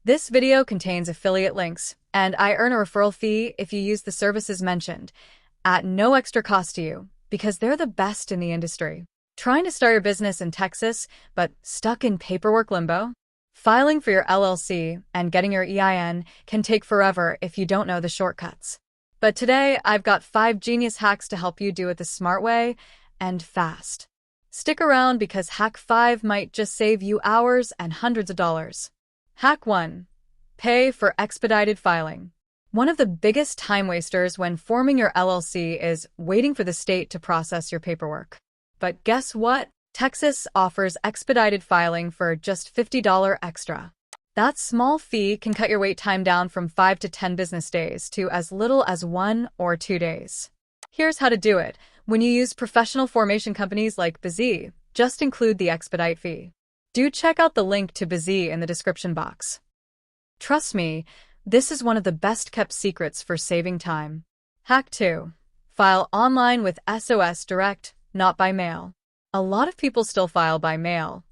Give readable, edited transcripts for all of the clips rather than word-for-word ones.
This video contains affiliate links, and I earn a referral fee if you use the services mentioned, at no extra cost to you, because they're the best in the industry. Trying to start your business in Texas, but stuck in paperwork limbo? Filing for your LLC and getting your EIN can take forever if you don't know the shortcuts. But today, I've got 5 genius hacks to help you do it the smart way and fast. Stick around because Hack 5 might just save you hours and hundreds of dollars. Hack 1. Pay for expedited filing. One of the biggest time wasters when forming your LLC is waiting for the state to process your paperwork. But guess what? Texas offers expedited filing for just $50 extra. That small fee can cut your wait time down from 5 to 10 business days to as little as 1 or 2 days. Here's how to do it. When you use professional formation companies like Busy, just include the expedite fee. Do check out the link to Busy in the description box. Trust me, this is one of the best kept secrets for saving time. Hack 2. File online with SOS Direct, not by mail. A lot of people still file by mail.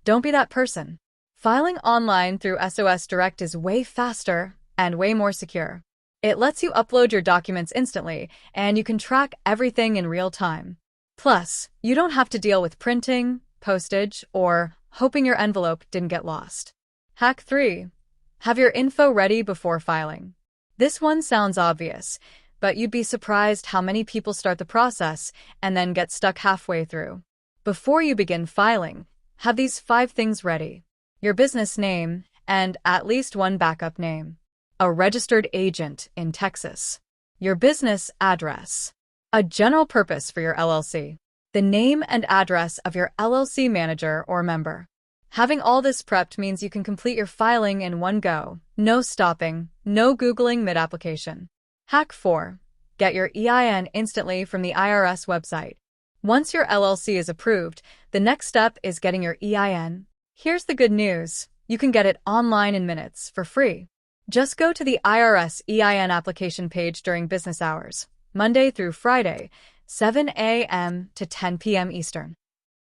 Don't be that person. Filing online through SOS Direct is way faster and way more secure. It lets you upload your documents instantly, and you can track everything in real time. Plus, you don't have to deal with printing, postage, or hoping your envelope didn't get lost. Hack 3. Have your info ready before filing. This one sounds obvious, but you'd be surprised how many people start the process and then get stuck halfway through. Before you begin filing, have these 5 things ready. Your business name and at least one backup name. A registered agent in Texas. Your business address. A general purpose for your LLC. The name and address of your LLC manager or member. Having all this prepped means you can complete your filing in one go. No stopping, no Googling mid-application. Hack 4. Get your EIN instantly from the IRS website. Once your LLC is approved, the next step is getting your EIN. Here's the good news. You can get it online in minutes for free. Just go to the IRS EIN application page during business hours, Monday through Friday, 7 a.m. to 10 p.m. Eastern.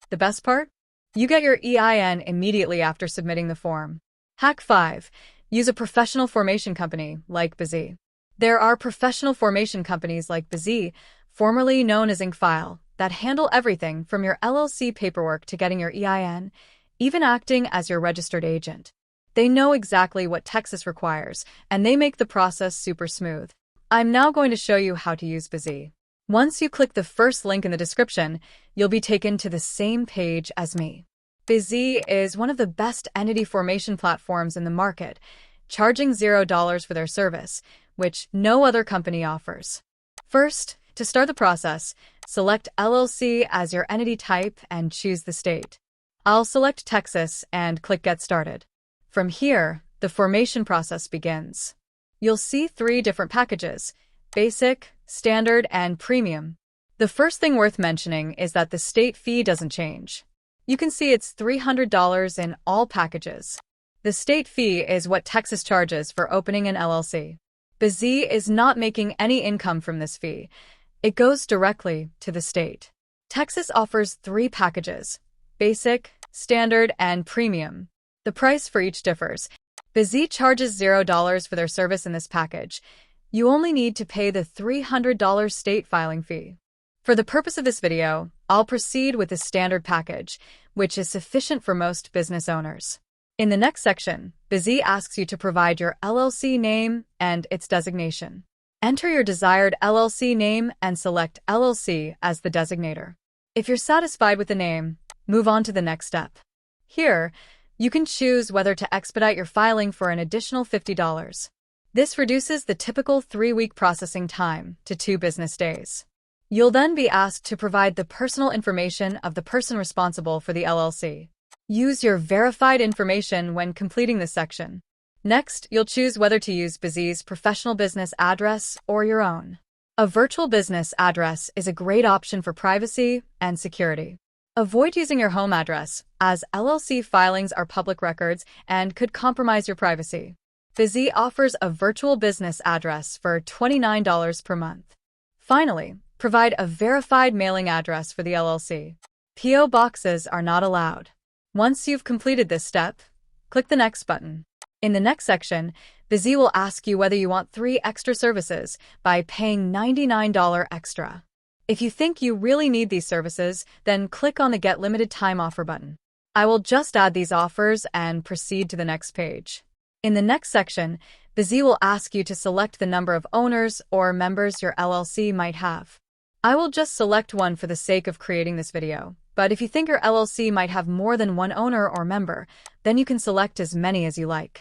The best part? You get your EIN immediately after submitting the form. Hack 5. Use a professional formation company like Busy. There are professional formation companies like Busy, formerly known as InkFile, that handle everything from your LLC paperwork to getting your EIN, even acting as your registered agent. They know exactly what Texas requires, and they make the process super smooth. I'm now going to show you how to use Busy. Once you click the first link in the description, you'll be taken to the same page as me. Busy is one of the best entity formation platforms in the market, charging $0 for their service, which no other company offers. First, to start the process, select LLC as your entity type and choose the state. I'll select Texas and click Get Started. From here, the formation process begins. You'll see 3 different packages: Basic, Standard, and Premium. The first thing worth mentioning is that the state fee doesn't change. You can see it's $300 in all packages. The state fee is what Texas charges for opening an LLC. Busy is not making any income from this fee. It goes directly to the state. Texas offers 3 packages: Basic, Standard, and Premium. The price for each differs. Busy charges $0 for their service in this package. You only need to pay the $300 state filing fee. For the purpose of this video, I'll proceed with the Standard package, which is sufficient for most business owners. In the next section, Busy asks you to provide your LLC name and its designation. Enter your desired LLC name and select LLC as the designator. If you're satisfied with the name, move on to the next step. Here, you can choose whether to expedite your filing for an additional $50. This reduces the typical 3-week processing time to 2 business days. You'll then be asked to provide the personal information of the person responsible for the LLC. Use your verified information when completing this section. Next, you'll choose whether to use Busy's professional business address or your own. A virtual business address is a great option for privacy and security. Avoid using your home address, as LLC filings are public records and could compromise your privacy. Busy offers a virtual business address for $29 per month. Finally, provide a verified mailing address for the LLC. P.O. boxes are not allowed. Once you've completed this step, click the Next button. In the next section, Busy will ask you whether you want 3 extra services by paying $99 extra. If you think you really need these services, then click on the Get Limited Time Offer button. I will just add these offers and proceed to the next page. In the next section, Busy will ask you to select the number of owners or members your LLC might have. I will just select one for the sake of creating this video, but if you think your LLC might have more than one owner or member, then you can select as many as you like.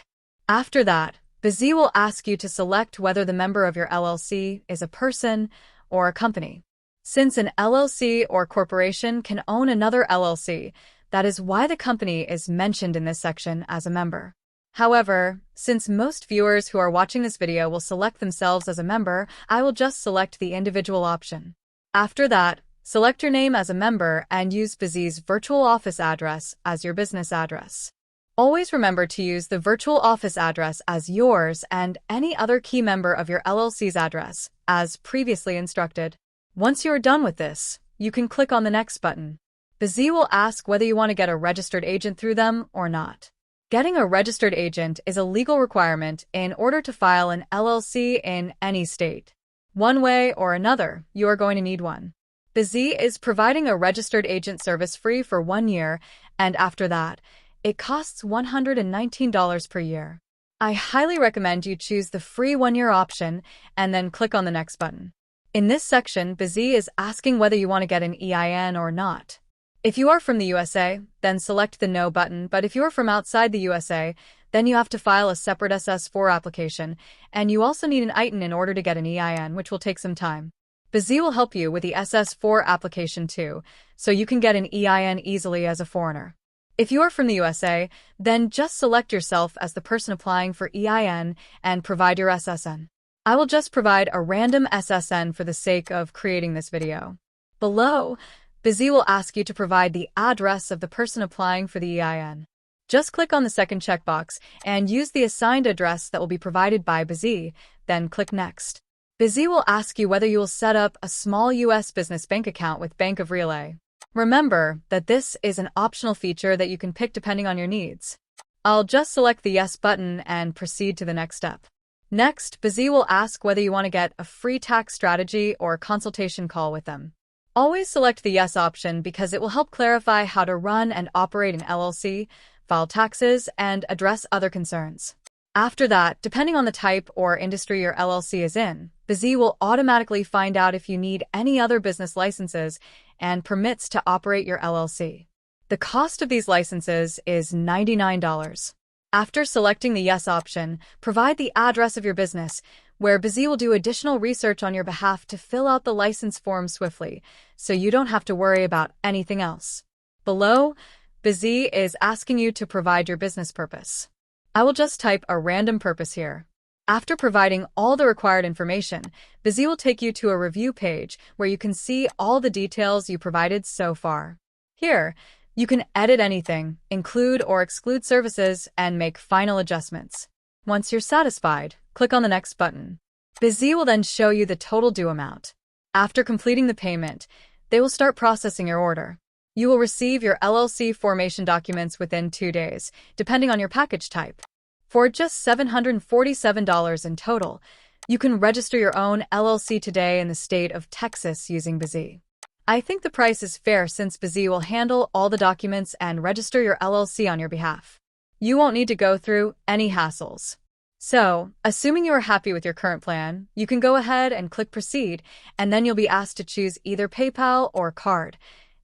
After that, Busy will ask you to select whether the member of your LLC is a person or a company. Since an LLC or corporation can own another LLC, that is why the company is mentioned in this section as a member. However, since most viewers who are watching this video will select themselves as a member, I will just select the individual option. After that, select your name as a member and use Busy's virtual office address as your business address. Always remember to use the virtual office address as yours and any other key member of your LLC's address, as previously instructed. Once you are done with this, you can click on the Next button. Busy will ask whether you want to get a registered agent through them or not. Getting a registered agent is a legal requirement in order to file an LLC in any state. One way or another, you are going to need one. Busy is providing a registered agent service free for 1 year, and after that, it costs $119 per year. I highly recommend you choose the free 1-year option and then click on the Next button. In this section, Busy is asking whether you want to get an EIN or not. If you are from the USA, then select the No button, but if you are from outside the USA, then you have to file a separate SS4 application, and you also need an EIN in order to get an EIN, which will take some time. Busy will help you with the SS4 application too, so you can get an EIN easily as a foreigner. If you are from the USA, then just select yourself as the person applying for EIN and provide your SSN. I will just provide a random SSN for the sake of creating this video. Below, Busy will ask you to provide the address of the person applying for the EIN. Just click on the second checkbox and use the assigned address that will be provided by Busy, then click Next. Busy will ask you whether you will set up a small U.S. business bank account with Bank of Relay. Remember that this is an optional feature that you can pick depending on your needs. I'll just select the Yes button and proceed to the next step. Next, Busy will ask whether you want to get a free tax strategy or consultation call with them. Always select the Yes option because it will help clarify how to run and operate an LLC, file taxes, and address other concerns. After that, depending on the type or industry your LLC is in, Busy will automatically find out if you need any other business licenses and permits to operate your LLC. The cost of these licenses is $99. After selecting the Yes option, provide the address of your business, where Busy will do additional research on your behalf to fill out the license form swiftly, so you don't have to worry about anything else. Below, Busy is asking you to provide your business purpose. I will just type a random purpose here. After providing all the required information, Busy will take you to a review page where you can see all the details you provided so far. Here, you can edit anything, include or exclude services, and make final adjustments. Once you're satisfied, click on the Next button. Busy will then show you the total due amount. After completing the payment, they will start processing your order. You will receive your LLC formation documents within 2 days, depending on your package type. For just $747 in total, you can register your own LLC today in the state of Texas using Busy. I think the price is fair since Busy will handle all the documents and register your LLC on your behalf. You won't need to go through any hassles. So, assuming you are happy with your current plan, you can go ahead and click Proceed, and then you'll be asked to choose either PayPal or card.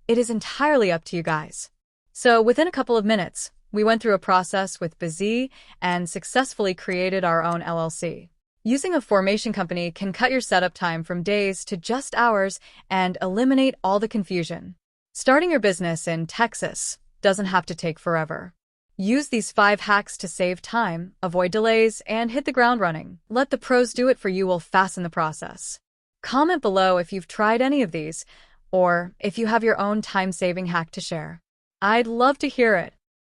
It is entirely up to you guys. So, within a couple of minutes, we went through a process with Busy and successfully created our own LLC. Using a formation company can cut your setup time from days to just hours and eliminate all the confusion. Starting your business in Texas doesn't have to take forever. Use these 5 hacks to save time, avoid delays, and hit the ground running. Let the pros do it for you will fasten the process. Comment below if you've tried any of these, or if you have your own time-saving hack to share. I'd love to hear it.